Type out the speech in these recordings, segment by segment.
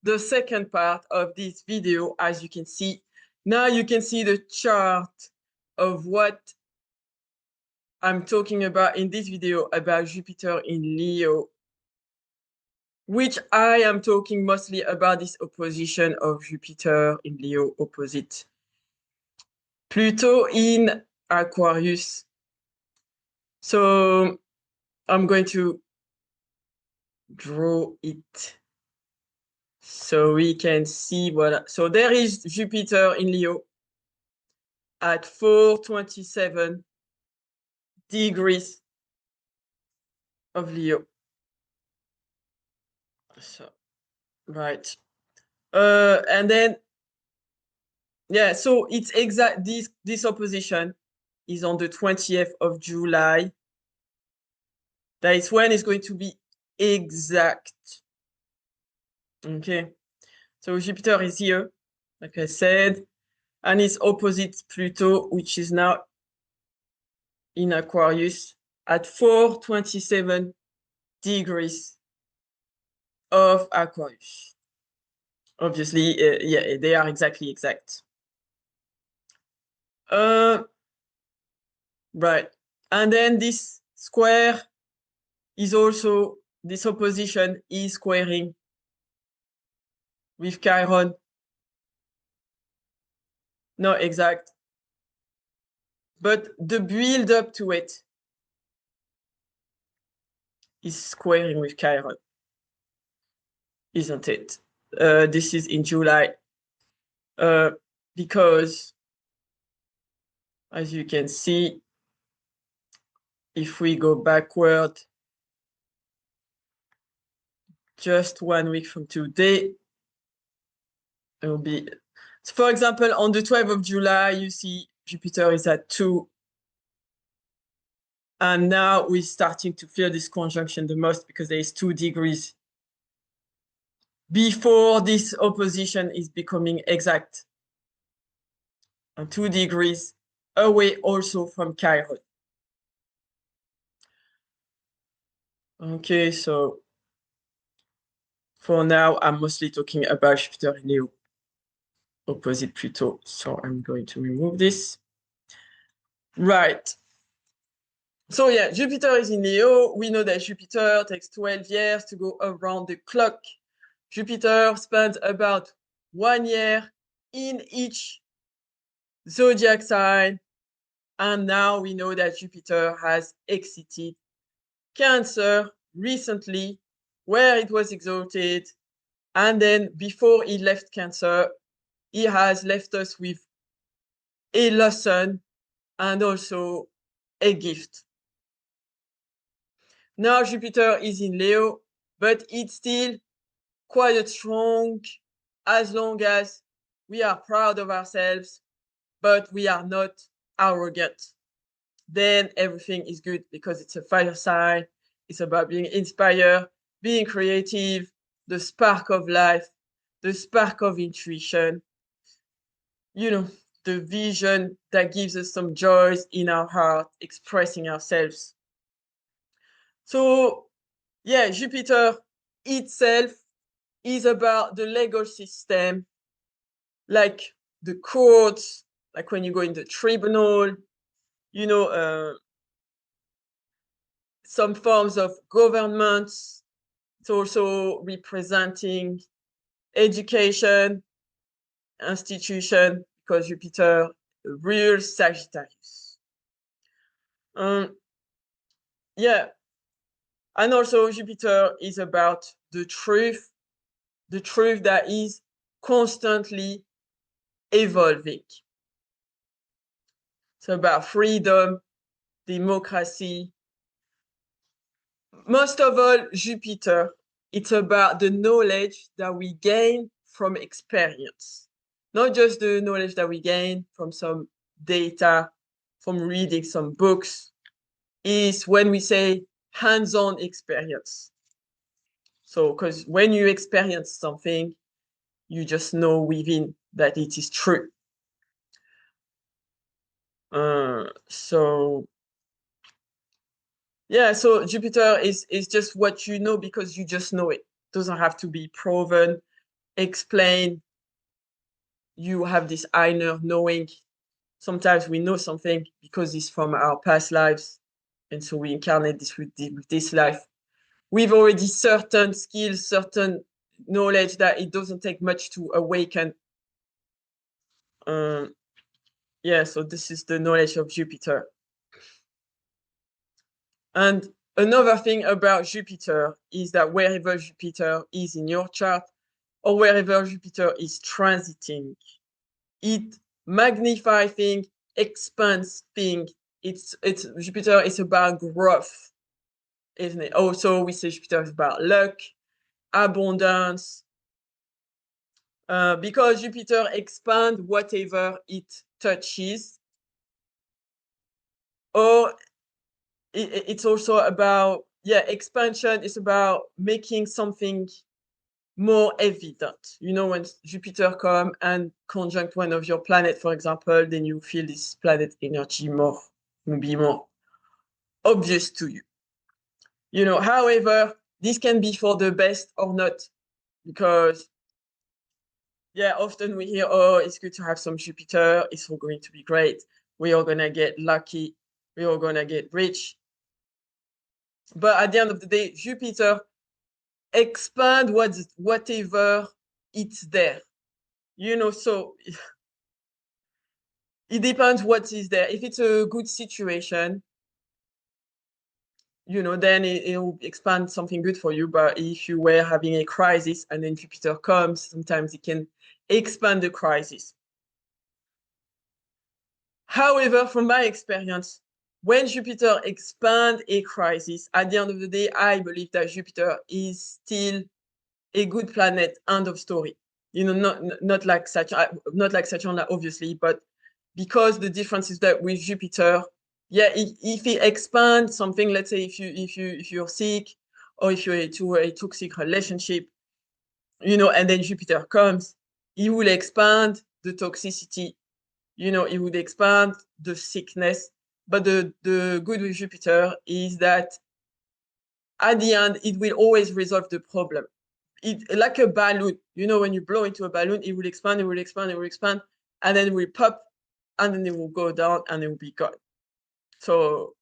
the second part of this video. As you can see, now you can see the chart of what I'm talking about in this video about Jupiter in Leo, which I am talking mostly about this opposition of Jupiter in Leo opposite Pluto in Aquarius. So I'm going to draw it so we can see what. So there is Jupiter in Leo at 427 degrees of Leo. So, right. And then, yeah, so it's exact, this opposition is on the 20th of July. That is when it's going to be exact. Okay. So Jupiter is here, like I said, and it's opposite Pluto, which is now in Aquarius at 427 degrees of Aquarius. Obviously, yeah, they are exactly exact. Right. And then this square is also, this opposition is squaring with Chiron. Not exact. But the build up to it is squaring with Chiron, isn't it? This is in July. Because, as you can see, if we go backward, just 1 week from today, it will be, so for example, on the 12th of July, you see Jupiter is at 2. And now we're starting to feel this conjunction the most because there is 2 degrees before this opposition is becoming exact. And 2 degrees away also from Chiron. Okay, so for now, I'm mostly talking about Jupiter in Leo, opposite Pluto. So I'm going to remove this. Right. So yeah, Jupiter is in Leo. We know that Jupiter takes 12 years to go around the clock. Jupiter spends about 1 year in each zodiac sign. And now we know that Jupiter has exited Cancer recently, where it was exalted. And then before he left Cancer, he has left us with a lesson and also a gift. Now Jupiter is in Leo, but it's still quite strong as long as we are proud of ourselves, but we are not arrogant. Then everything is good because it's a fire sign. It's about being inspired, being creative, the spark of life, the spark of intuition, the vision that gives us some joys in our heart, expressing ourselves. So, yeah, Jupiter itself is about the legal system, like the courts, like when you go in the tribunal, some forms of governments. It's also representing education, institution, because Jupiter rules Sagittarius. Yeah. And also Jupiter is about the truth that is constantly evolving. It's about freedom, democracy. Most of all, Jupiter, it's about the knowledge that we gain from experience. Not just the knowledge that we gain from some data, from reading some books, is when we say hands-on experience. So, because when you experience something, you just know within that it is true. So yeah, so Jupiter is just what you know because you just know it. Doesn't have to be proven. explain. You have this inner knowing. Sometimes we know something because it's from our past lives, and so we incarnate this with this life. We've already certain skills, certain knowledge that it doesn't take much to awaken. Yeah, so this is the knowledge of Jupiter. And another thing about Jupiter is that wherever Jupiter is in your chart, or wherever Jupiter is transiting, it magnifies things, expands things. It's Jupiter is about growth, isn't it? Also, we say Jupiter is about luck, abundance, because Jupiter expands whatever it touches, or it's also about, yeah, expansion is about making something more evident. You know, when Jupiter come and conjunct one of your planets, for example, then you feel this planet energy more, will be more obvious to you. You know, however, this can be for the best or not, because yeah, often we hear, oh, it's good to have some Jupiter, it's all going to be great, we are gonna get lucky, we are gonna get rich. But at the end of the day, Jupiter expand whatever it's there. You know, so it depends what is there. If it's a good situation, you know, then it'll expand something good for you. But if you were having a crisis and then Jupiter comes, sometimes it can expand the crisis. However, from my experience, when Jupiter expands a crisis, at the end of the day, I believe that Jupiter is still a good planet. End of story. You know, not like Saturn, obviously, but because the difference is that with Jupiter, yeah, if it expands something, let's say if you're sick, or if you're into a toxic relationship, you know, and then Jupiter comes, it will expand the toxicity. You know, it would expand the sickness. But the good with Jupiter is that at the end, it will always resolve the problem. It like a balloon. You know, when you blow into a balloon, it will expand, it will expand, it will expand, and then it will pop, and then it will go down, and it will be gone. So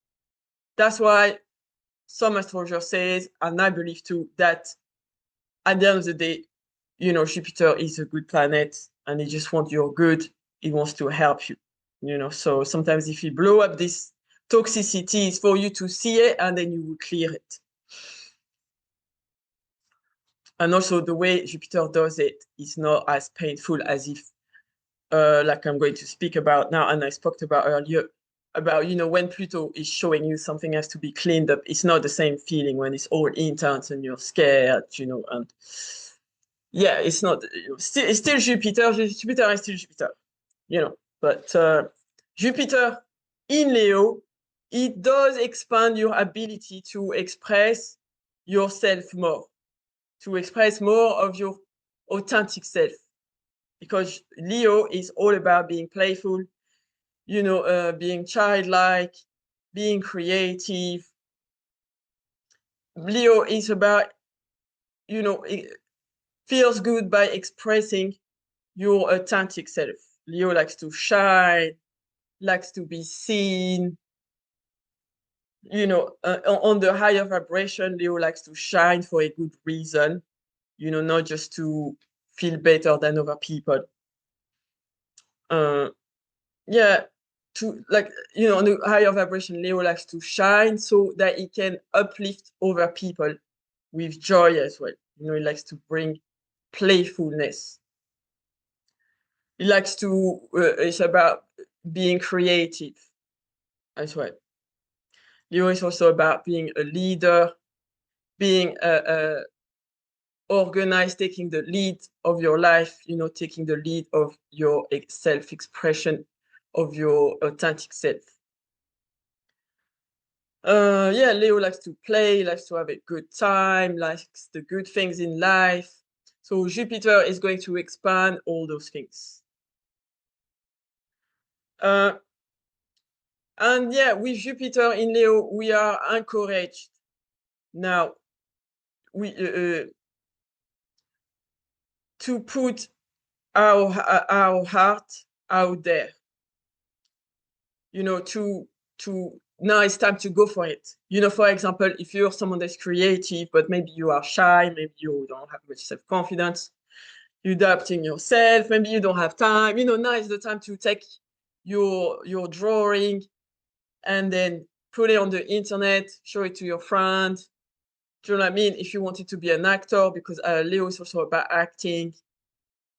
that's why some astrologer says, and I believe too, that at the end of the day, you know, Jupiter is a good planet, and it just wants your good. It wants to help you. You know, so sometimes if you blow up this toxicity, it's for you to see it, and then you will clear it. And also the way Jupiter does it is not as painful as if, like I'm going to speak about now, and I spoke about earlier, about, you know, when Pluto is showing you something has to be cleaned up, it's not the same feeling when it's all intense and you're scared, you know, and yeah, it's not, it's still Jupiter, Jupiter is still Jupiter, you know, but Jupiter in Leo, it does expand your ability to express yourself more, to express more of your authentic self, because Leo is all about being playful, you know, being childlike, being creative. Leo is about, you know, it feels good by expressing your authentic self. Leo likes to shine, likes to be seen. You know, on the higher vibration, Leo likes to shine for a good reason, you know, not just to feel better than other people. Yeah, to, like, you know, on the higher vibration, Leo likes to shine so that it can uplift other people with joy as well. You know, he likes to bring playfulness. He likes to, it's about being creative as well. Leo is also about being a leader, being organized, taking the lead of your life, you know, taking the lead of your self-expression, of your authentic self. Yeah, Leo likes to play, likes to have a good time, likes the good things in life. So Jupiter is going to expand all those things. And yeah, with Jupiter in Leo, we are encouraged. Now, we to put our heart out there, to now it's time to go for it. For example, if you're someone that's creative, but maybe you are shy, maybe you don't have much self-confidence, you're doubting yourself, maybe you don't have time, now is the time to take your drawing and then put it on the internet, show it to your friend. Do you know what I mean? If you wanted to be an actor, because Leo is also about acting,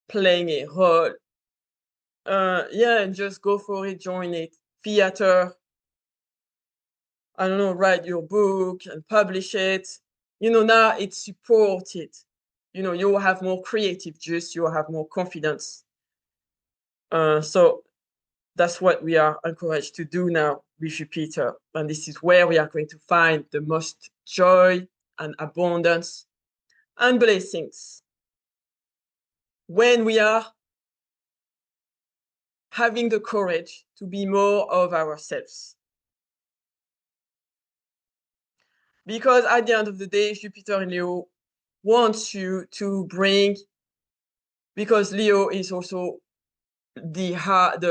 playing a role. Yeah, and just go for it, join it. Theater, I don't know, write your book and publish it. Now it's supported. You will have more creative juice, you will have more confidence. So that's what we are encouraged to do now with Jupiter. And this is where we are going to find the most joy and abundance and blessings. When we are having the courage to be more of ourselves. Because at the end of the day, Jupiter in Leo wants you to bring, because Leo is also the heart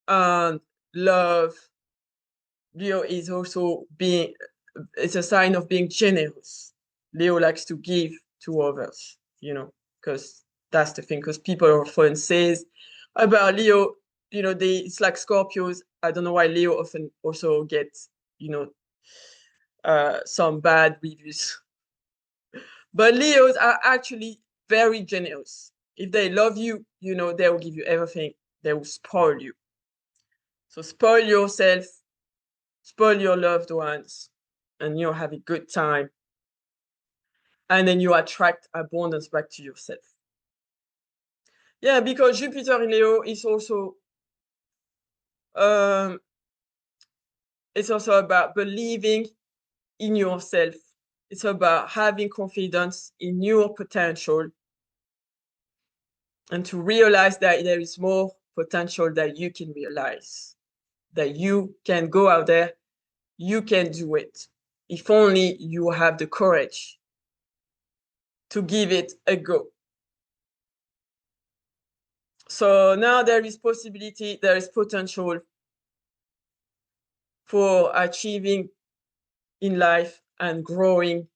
and love. Leo is also it's a sign of being generous. Leo likes to give to others, because that's the thing. Because people often says about Leo, it's like Scorpios. I don't know why Leo often also gets, some bad reviews. But Leos are actually very generous. If they love you, they will give you everything. They will spoil you. So spoil yourself, spoil your loved ones, and you'll have a good time. And then you attract abundance back to yourself. Yeah, because Jupiter in Leo is also it's also about believing in yourself. It's about having confidence in your potential and to realize that there is more potential that you can realize, that you can go out there, you can do it. If only you have the courage to give it a go. So now there is possibility, there is potential for achieving in life and growing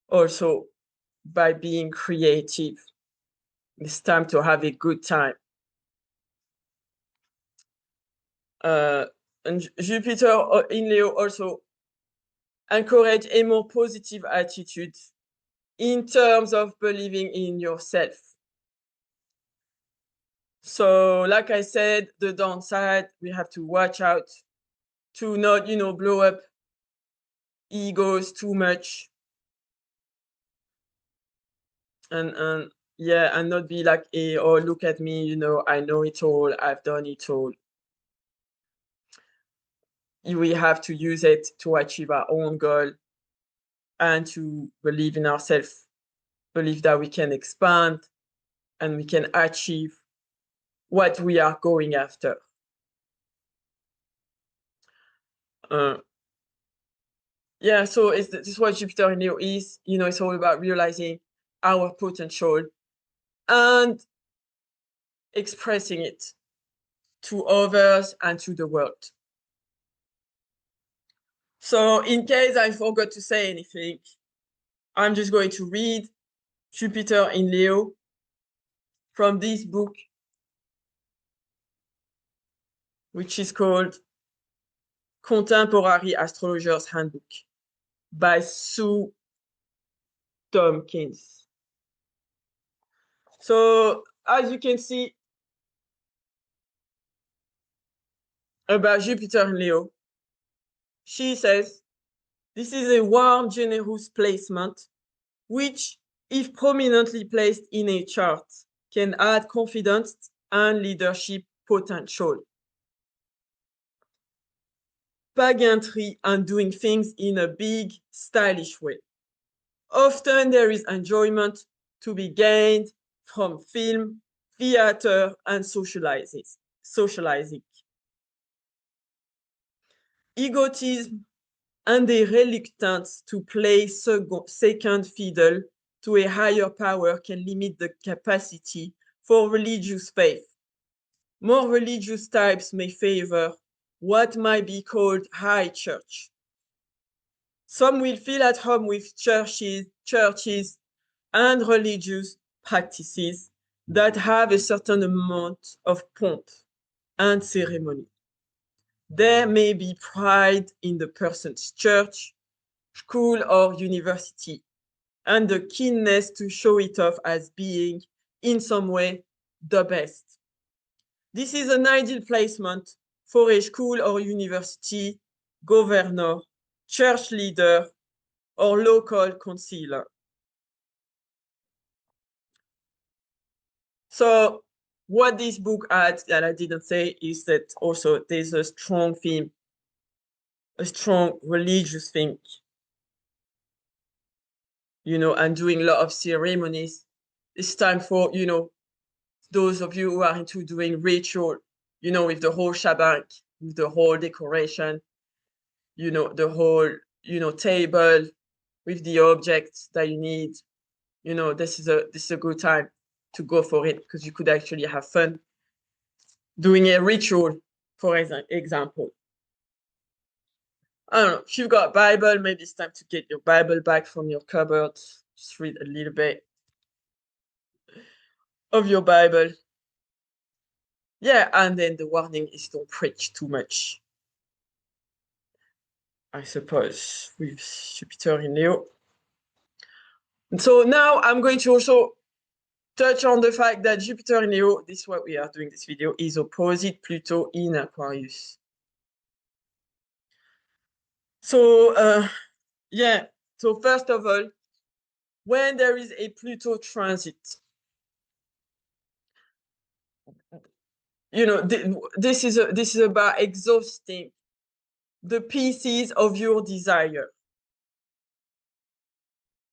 also by being creative. It's time to have a good time. And Jupiter in Leo also encourage a more positive attitude in terms of believing in yourself. So, like I said, the downside, we have to watch out to not, blow up egos too much. And yeah, and not be like, hey, oh, look at me, I know it all, I've done it all. We have to use it to achieve our own goal and to believe in ourselves, believe that we can expand and we can achieve what we are going after. Yeah, so this is what Jupiter in Leo is. It's all about realizing our potential and expressing it to others and to the world. So in case I forgot to say anything, I'm just going to read Jupiter in Leo from this book, which is called Contemporary Astrologer's Handbook by Sue Tompkins. So as you can see about Jupiter in Leo, she says, this is a warm, generous placement, which, if prominently placed in a chart, can add confidence and leadership potential. Pageantry and doing things in a big, stylish way. Often there is enjoyment to be gained from film, theater, and socializing. Egotism and a reluctance to play second fiddle to a higher power can limit the capacity for religious faith. More religious types may favor what might be called high church. Some will feel at home with churches and religious practices that have a certain amount of pomp and ceremony. There may be pride in the person's church, school, or university, and the keenness to show it off as being, in some way, the best. This is an ideal placement for a school or university governor, church leader, or local councillor. So what this book adds that I didn't say is that also there's a strong theme, a strong religious thing, and doing a lot of ceremonies. It's time for, those of you who are into doing ritual, with the whole shebang, with the whole decoration, the whole, table with the objects that you need. This is a good time to go for it because you could actually have fun doing a ritual, for example. I don't know, if you've got a Bible, maybe it's time to get your Bible back from your cupboard. Just read a little bit of your Bible. Yeah, and then the warning is don't preach too much, I suppose, with Jupiter in Leo. And so now I'm going to also touch on the fact that Jupiter in Leo, this is what we are doing this video, is opposite Pluto in Aquarius. So, yeah, so first of all, when there is a Pluto transit, this is about exhausting the pieces of your desire.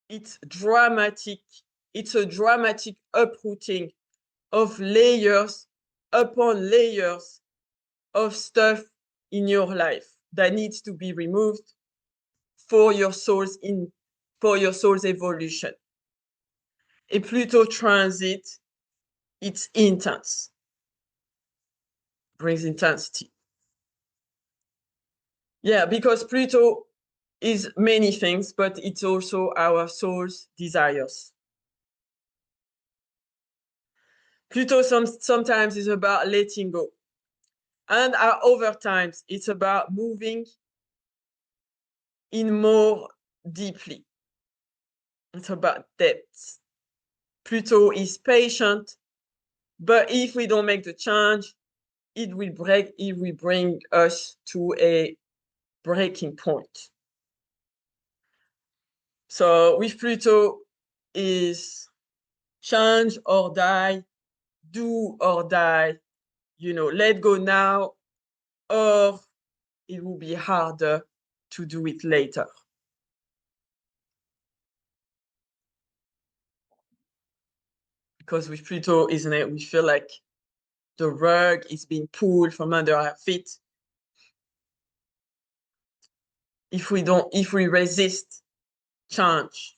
It's dramatic. It's a dramatic uprooting of layers upon layers of stuff in your life that needs to be removed for your soul's evolution. A Pluto transit, it's intense, brings intensity. Yeah, because Pluto is many things, but it's also our soul's desires. Pluto sometimes is about letting go. And at other times, it's about moving in more deeply. It's about depth. Pluto is patient, but if we don't make the change, it will bring us to a breaking point. So with Pluto is change or die, do or die, let go now, or it will be harder to do it later. Because with Pluto, isn't it, we feel like the rug is being pulled from under our feet. If we resist change.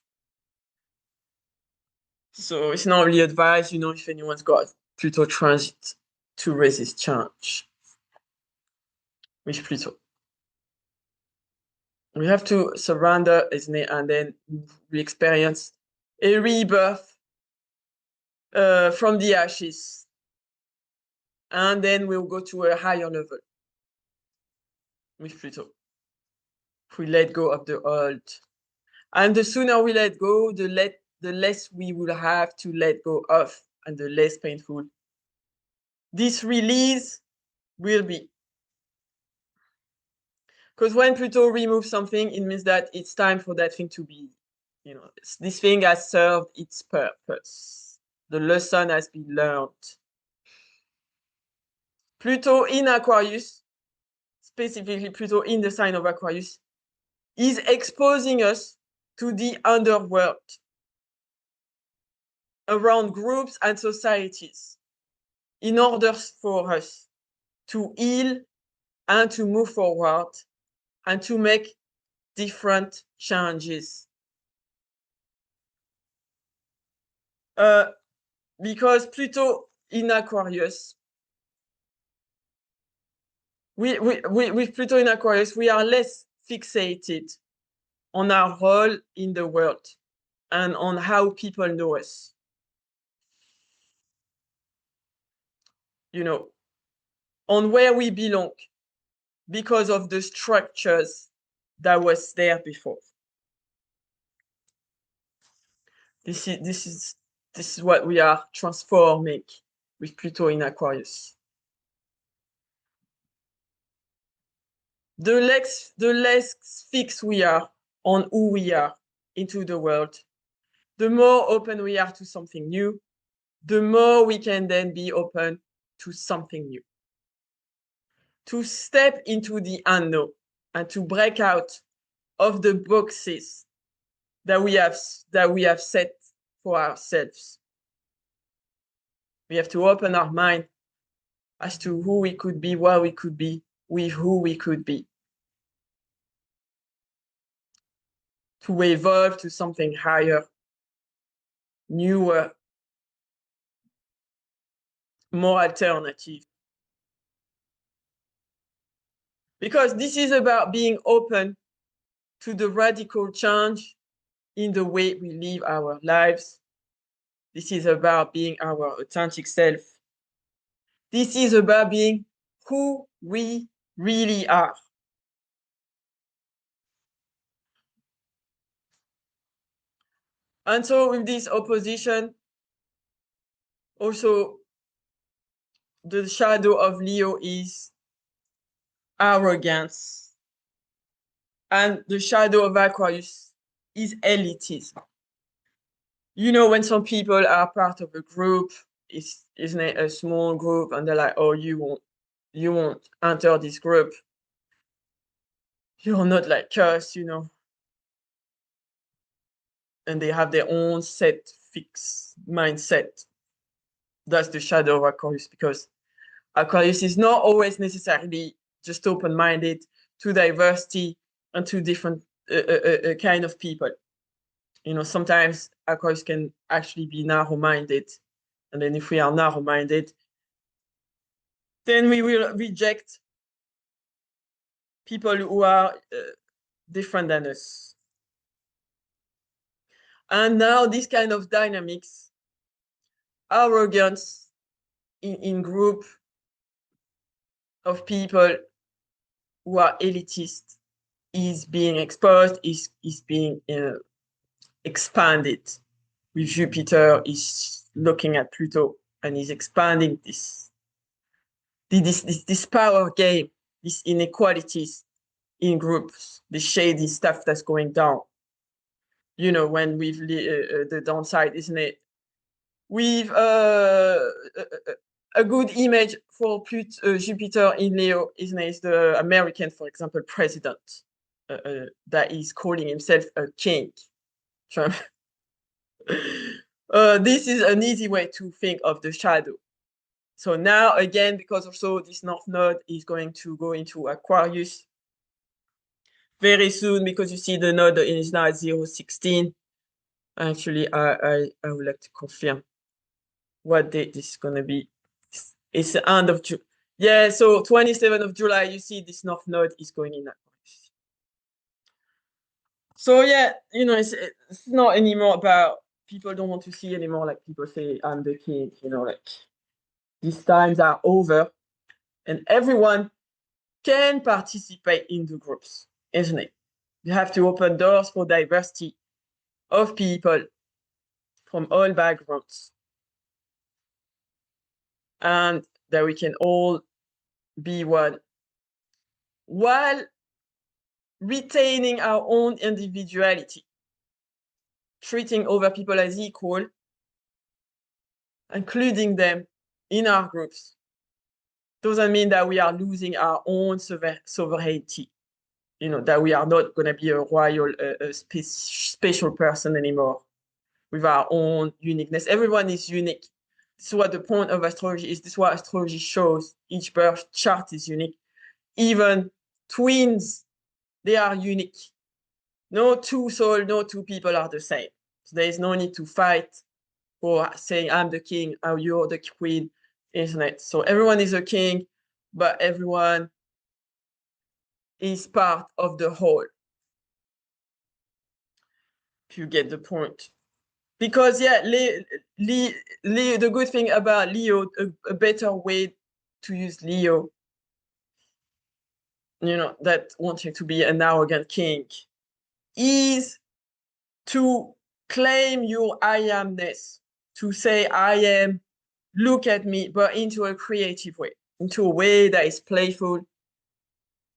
So it's not really advised, if anyone's got Pluto transit, to resist change with Pluto. We have to surrender, isn't it? And then we experience a rebirth from the ashes. And then we'll go to a higher level with Pluto. If we let go of the old. And the sooner we let go, the less we will have to let go of, and the less painful this release will be. Because when Pluto removes something, it means that it's time for that thing to be, this thing has served its purpose. The lesson has been learned. Pluto in Aquarius, specifically Pluto in the sign of Aquarius, is exposing us to the underworld around groups and societies in order for us to heal and to move forward and to make different changes. Because Pluto in Aquarius, with Pluto in Aquarius, we are less fixated on our role in the world and on how people know us. You know, on where we belong because of the structures that was there before. This is what we are transforming with Pluto in Aquarius. The less fixed we are on who we are into the world, the more open we are to something new, the more we can then be open to something new. To step into the unknown and to break out of the boxes that we have set for ourselves. We have to open our mind as to who we could be, what we could be, with who we could be. To evolve to something higher, newer, more alternative. Because this is about being open to the radical change in the way we live our lives. This is about being our authentic self. This is about being who we really are. And so with this opposition, also the shadow of Leo is arrogance. And the shadow of Aquarius is elitism. You know, when some people are part of a group, isn't it a small group, and they're like, oh, you won't enter this group. You're not like us, you know. And they have their own set, fixed mindset. That's the shadow of Aquarius, because Aquarius is not always necessarily just open-minded to diversity and to different kind of people. You know, sometimes Aquarius can actually be narrow-minded. And then if we are narrow-minded, then we will reject people who are different than us. And now this kind of dynamics, arrogance in group of people who are elitist is being exposed, is being expanded. With Jupiter is looking at Pluto and is expanding this power game, these inequalities in groups, the shady stuff that's going down. You know, when we've the downside, isn't it? With a good image for Jupiter in Leo, isn't it? Is the American, for example, president that is calling himself a king. Trump. This is an easy way to think of the shadow. So now, again, because also this North Node is going to go into Aquarius very soon, because you see the node is now at 016. Actually, I would like to confirm what date this is going to be. It's the end of June. Yeah, so 27th of July, you see this North Node is going in Aquarius. So yeah, you know, it's not anymore about, people don't want to see anymore, like people say, I'm the king, you know, like these times are over and everyone can participate in the groups, isn't it? You have to open doors for diversity of people from all backgrounds, and that we can all be one while retaining our own individuality, treating other people as equal, including them in our groups. Doesn't mean that we are losing our own sovereignty, you know, that we are not going to be a royal, special person anymore with our own uniqueness. Everyone is unique. This is what the point of astrology is. This is what astrology shows. Each birth chart is unique. Even twins, they are unique. No two souls, no two people are the same. So there is no need to fight or saying I'm the king, or you're the queen, isn't it? So everyone is a king, but everyone is part of the whole. If you get the point. Because yeah, the good thing about Leo, a better way to use Leo, that wanting to be an arrogant king, is to claim your I amness, to say I am, look at me, but into a creative way, into a way that is playful,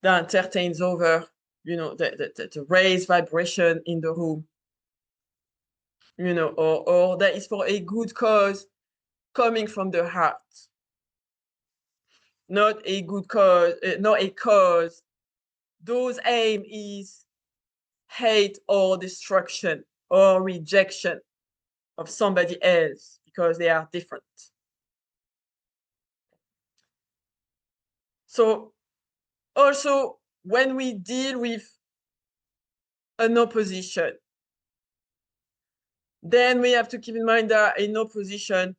that entertains over, the raised vibration in the room, or that is for a good cause coming from the heart, not a good cause, not a cause whose aim is hate or destruction or rejection of somebody else because they are different. So also, when we deal with an opposition, then we have to keep in mind that an opposition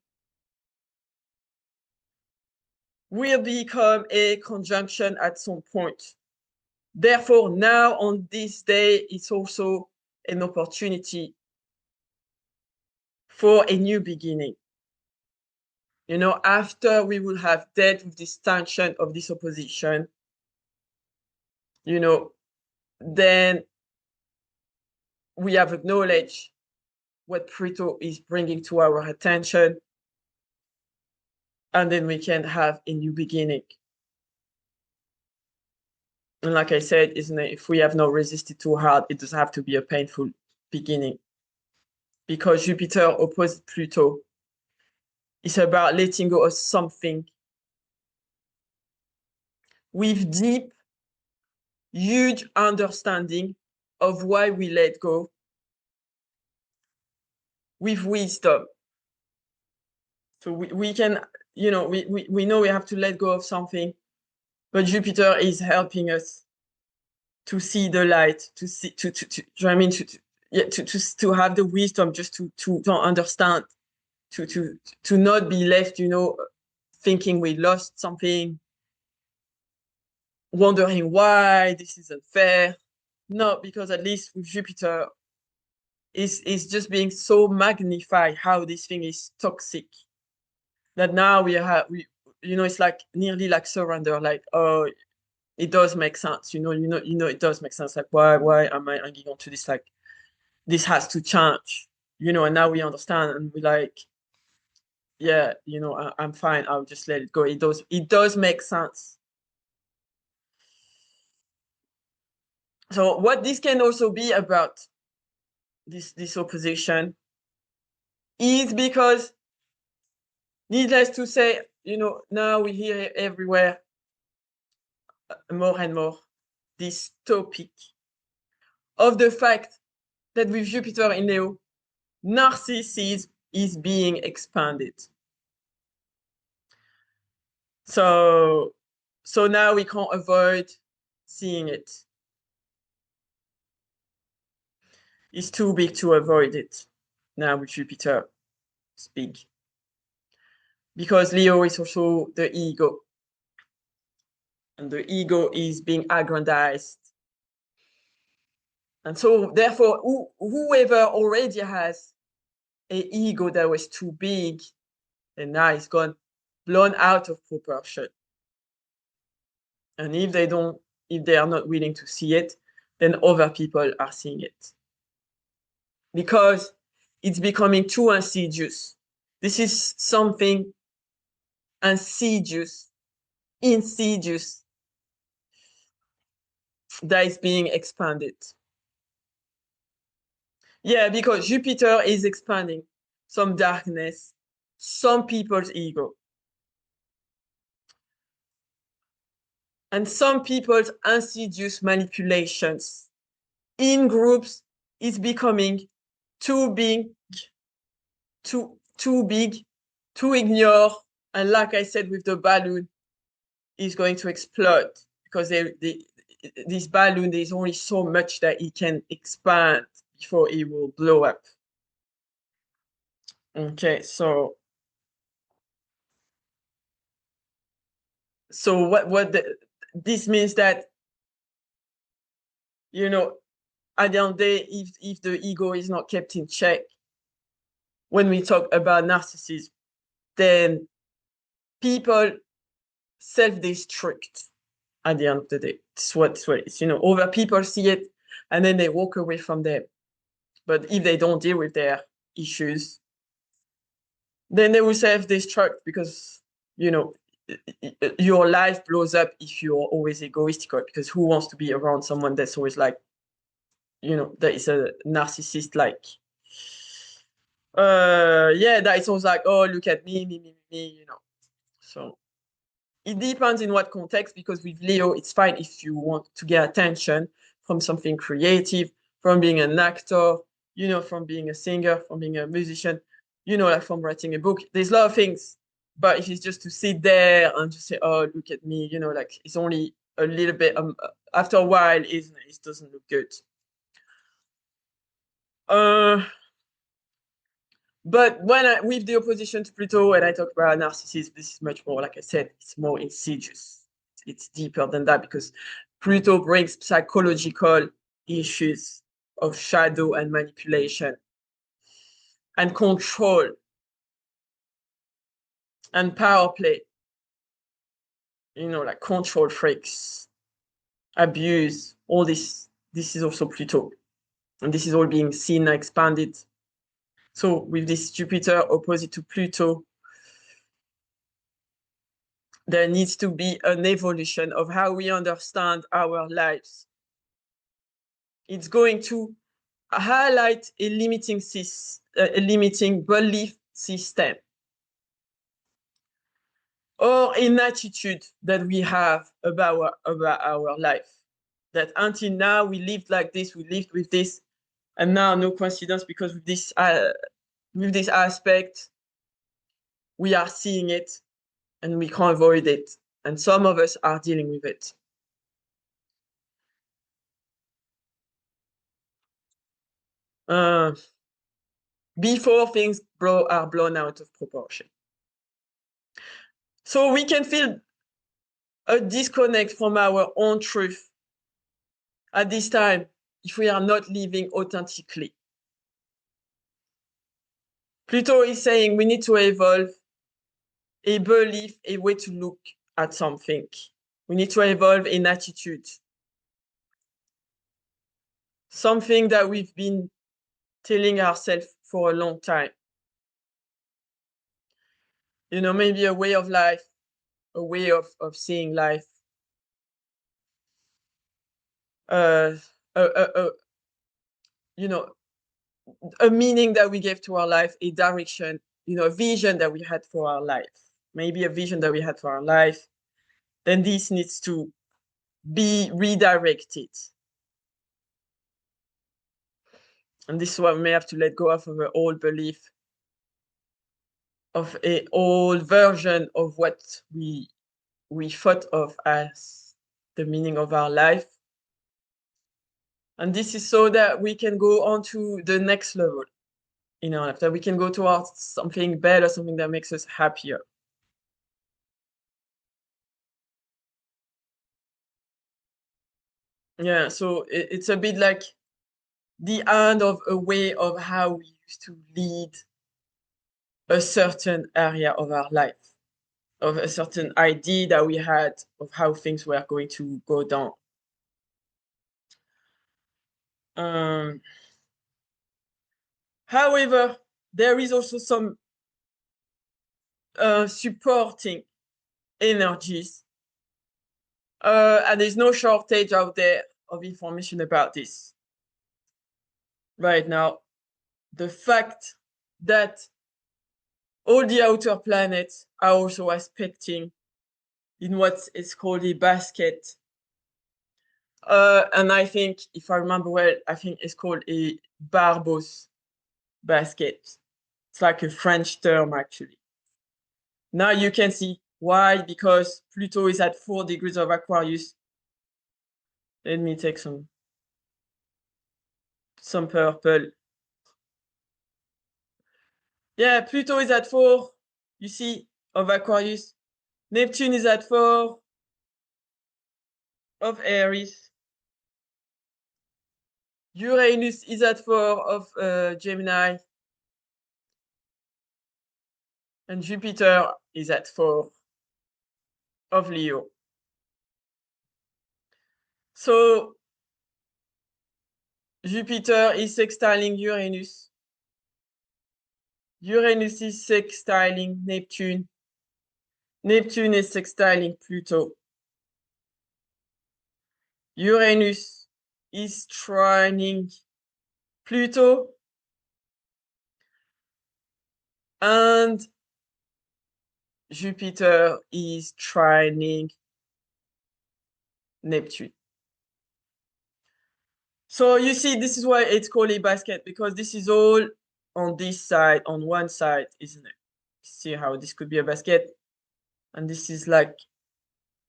will become a conjunction at some point. Therefore, now on this day, it's also an opportunity for a new beginning. After we will have dealt with this tension of this opposition, then we have acknowledged what Pluto is bringing to our attention, and then we can have a new beginning. And like I said, isn't it, if we have not resisted too hard, it doesn't have to be a painful beginning. Because Jupiter opposite Pluto is about letting go of something with deep, huge understanding of why we let go, with wisdom. So we can, we know we have to let go of something, but Jupiter is helping us to see the light, to see, I mean, to have the wisdom, just to understand, to not be left, thinking we lost something, wondering why this isn't fair. No, because at least with Jupiter, is just being so magnified how this thing is toxic that now it's like nearly like surrender, like, oh, it does make sense, it does make sense, like why am I hanging on to this, like this has to change, and now we understand, and we like, yeah, I'm fine, I'll just let it go. It does make sense. So what this can also be about, this opposition, is because, needless to say, now we hear it everywhere, more and more, this topic of the fact that with Jupiter in Leo, narcissism is being expanded. So now we can't avoid seeing it. It's too big to avoid it now with Jupiter. It's big. Because Leo is also the ego. And the ego is being aggrandized. And so therefore, whoever already has an ego that was too big, and now it's gone, blown out of proportion. And if they are not willing to see it, then other people are seeing it. Because it's becoming too insidious. This is something insidious that is being expanded. Yeah, because Jupiter is expanding some darkness, some people's ego. And some people's insidious manipulations in groups is becoming too big, too big to ignore. And like I said with the balloon, is going to explode because this balloon, there's only so much that it can expand before it will blow up. Okay, so this means that, you know, at the end of the day, if the ego is not kept in check, when we talk about narcissism, then people self-destruct at the end of the day. It's what it is. Other people see it and then they walk away from them. But if they don't deal with their issues, then they will self-destruct because, your life blows up if you're always egoistical, because who wants to be around someone that's always like, that is a narcissist, like, that is always like, oh, look at me, me. So it depends in what context, because with Leo, it's fine if you want to get attention from something creative, from being an actor, from being a singer, from being a musician, like from writing a book. There's a lot of things. But if it's just to sit there and just say, oh, look at me, like it's only a little bit, after a while, it doesn't look good. But with the opposition to Pluto, when I talk about narcissism, this is much more, like I said, it's more insidious. It's deeper than that, because Pluto brings psychological issues of shadow and manipulation and control and power play. Like control freaks, abuse, all this. This is also Pluto. And this is all being seen and expanded. So with this Jupiter opposite to Pluto, there needs to be an evolution of how we understand our lives. It's going to highlight a limiting belief system or an attitude that we have about our life. That until now we lived like this, we lived with this, and now no coincidence, because with this aspect, we are seeing it and we can't avoid it. And some of us are dealing with it. Before things are blown out of proportion. So we can feel a disconnect from our own truth at this time if we are not living authentically. Pluto is saying we need to evolve a belief, a way to look at something. We need to evolve an attitude. Something that we've been telling ourselves for a long time. Maybe a way of life, a way of seeing life. A meaning that we gave to our life, a direction, a vision that we had for our life. Maybe a vision that we had for our life. Then this needs to be redirected. And this is why we may have to let go of our old belief, of an old version of what we thought of as the meaning of our life. And this is so that we can go on to the next level in our life, that we can go towards something better, something that makes us happier. Yeah, so it's a bit like the end of a way of how we used to lead a certain area of our life, of a certain idea that we had of how things were going to go down. However, there is also some supporting energies, and there's no shortage out there of information about this right now. The fact that all the outer planets are also aspecting in what is called a basket. And I think, if I remember well, I think it's called a Barbault basket. It's like a French term, actually. Now you can see why, because Pluto is at 4 degrees of Aquarius. Let me take some purple. Yeah, Pluto is at 4, you see, of Aquarius. Neptune is at 4 of Aries. Uranus is at 4 of Gemini. And Jupiter is at 4 of Leo. So Jupiter is sextiling Uranus. Uranus is sextiling Neptune. Neptune is sextiling Pluto. Uranus is trining Pluto. And Jupiter is trining Neptune. So you see, this is why it's called a basket, because this is all on this side, on one side, isn't it? See how this could be a basket? And this is like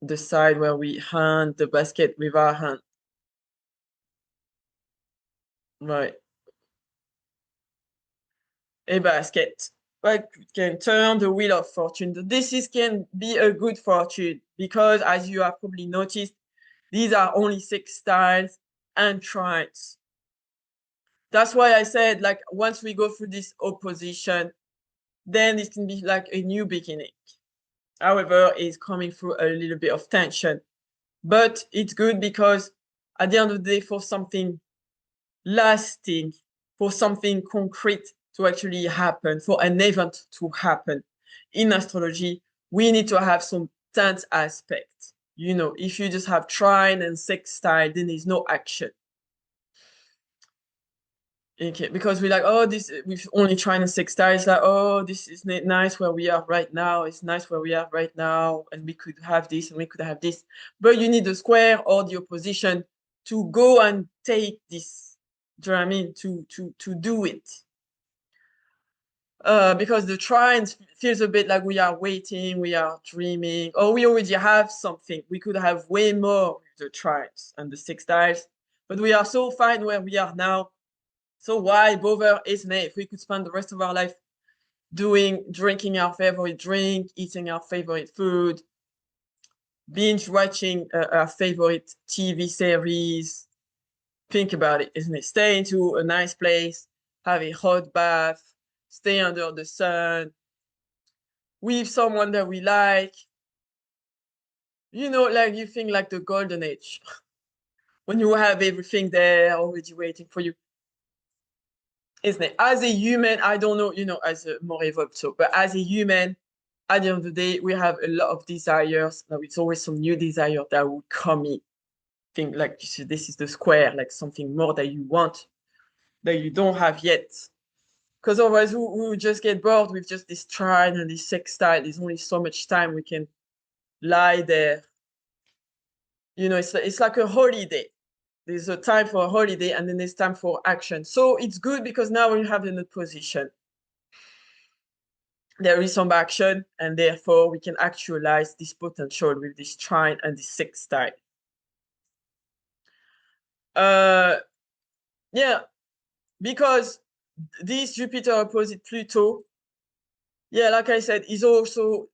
the side where we hand the basket with our hand. Right. A basket. Like, we can turn the wheel of fortune. Can be a good fortune because, as you have probably noticed, these are only sextiles and trines. That's why I said, like, once we go through this opposition, then it can be like a new beginning. However, it's coming through a little bit of tension. But it's good because at the end of the day, for something lasting, for something concrete to actually happen, for an event to happen in astrology, we need to have some tense aspect. You know, if you just have trine and sextile, then there's no action. Okay, because we're like, oh, this we're only trying to sextile. It's like, oh, this is nice where we are right now. It's nice where we are right now, and we could have this and we could have this. But you need the square or the opposition to go and take this. Do you know what I mean? To do it. Because the trine feels a bit like we are waiting, we are dreaming, or we already have something. We could have way more with the trines and the sextiles, but we are so fine where we are now. So why bother, isn't it? If we could spend the rest of our life drinking our favorite drink, eating our favorite food, binge watching our favorite TV series. Think about it, isn't it? Stay into a nice place, have a hot bath, stay under the sun, with someone that we like. You know, like you think like the golden age, when you have everything there already waiting for you. Isn't it? As a human, I don't know, you know, as a more evolved soul, but as a human, at the end of the day, we have a lot of desires. Now it's always some new desire that will come in. Think like this is the square, like something more that you want that you don't have yet. Because otherwise, we will just get bored with just this trine and this sextile. There's only so much time we can lie there. You know, it's like a holiday. There's a time for a holiday and then there's time for action. So it's good because now we have in a position. There is some action and therefore we can actualize this potential with this trine and this sextile. Yeah, because this Jupiter opposite Pluto, yeah, like I said, is also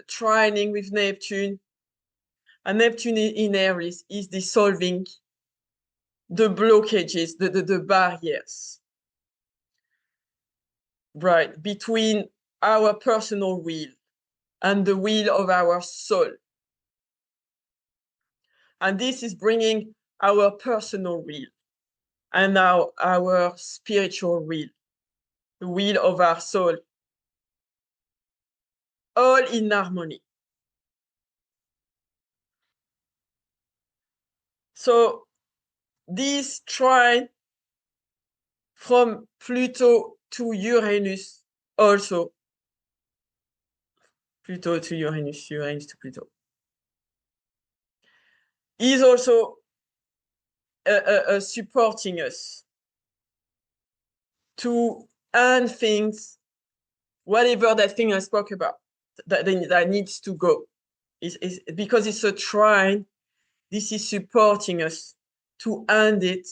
trining with Neptune. And Neptune in Aries is dissolving the blockages, the barriers, right, between our personal will and the will of our soul. And this is bringing our personal will and now our spiritual will, the will of our soul, all in harmony. So this trine from Pluto to Uranus also, Pluto to Uranus, Uranus to Pluto, is also supporting us to end things, whatever that thing I spoke about, that needs to go. Is because it's a trine, this is supporting us to end it,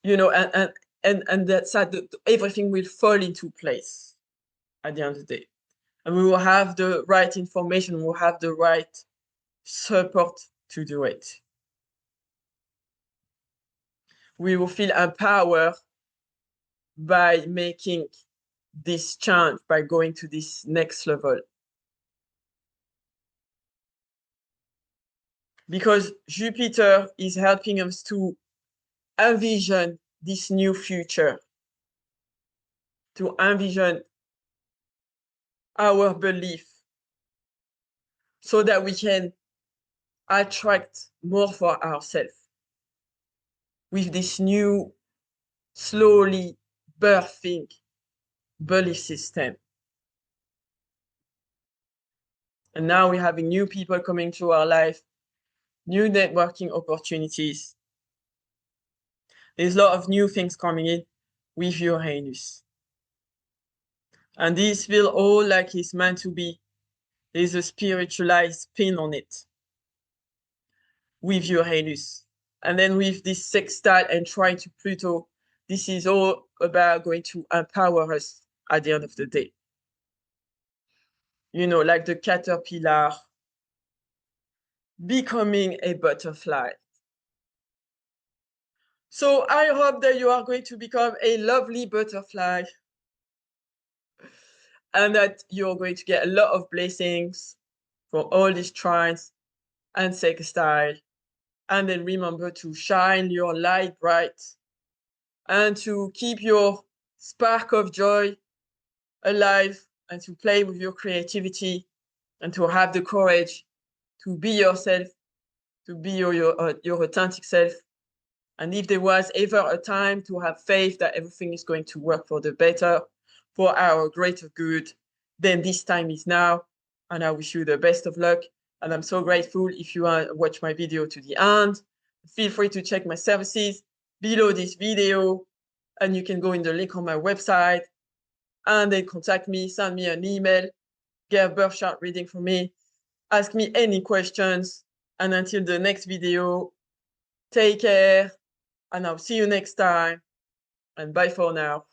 you know, and that's that everything will fall into place at the end of the day. And we will have the right information, we'll have the right support to do it. We will feel empowered by making this change, by going to this next level. Because Jupiter is helping us to envision this new future, to envision our belief so that we can attract more for ourselves with this new, slowly birthing belief system. And now we're having new people coming to our life, new networking opportunities. There's a lot of new things coming in with Uranus. And this feels all like it's meant to be. There's a spiritualized spin on it with Uranus. And then with this sextile and trine to Pluto, this is all about going to empower us at the end of the day. You know, like the caterpillar becoming a butterfly. So I hope that you are going to become a lovely butterfly and that you're going to get a lot of blessings from all these trines and sextile. And then remember to shine your light bright and to keep your spark of joy alive and to play with your creativity and to have the courage to be yourself, to be your authentic self. And if there was ever a time to have faith that everything is going to work for the better, for our greater good, then this time is now. And I wish you the best of luck. And I'm so grateful if you watch my video to the end. Feel free to check my services below this video. And you can go in the link on my website and then contact me, send me an email, get a birth chart reading from me, ask me any questions. And until the next video, take care. And I'll see you next time. And bye for now.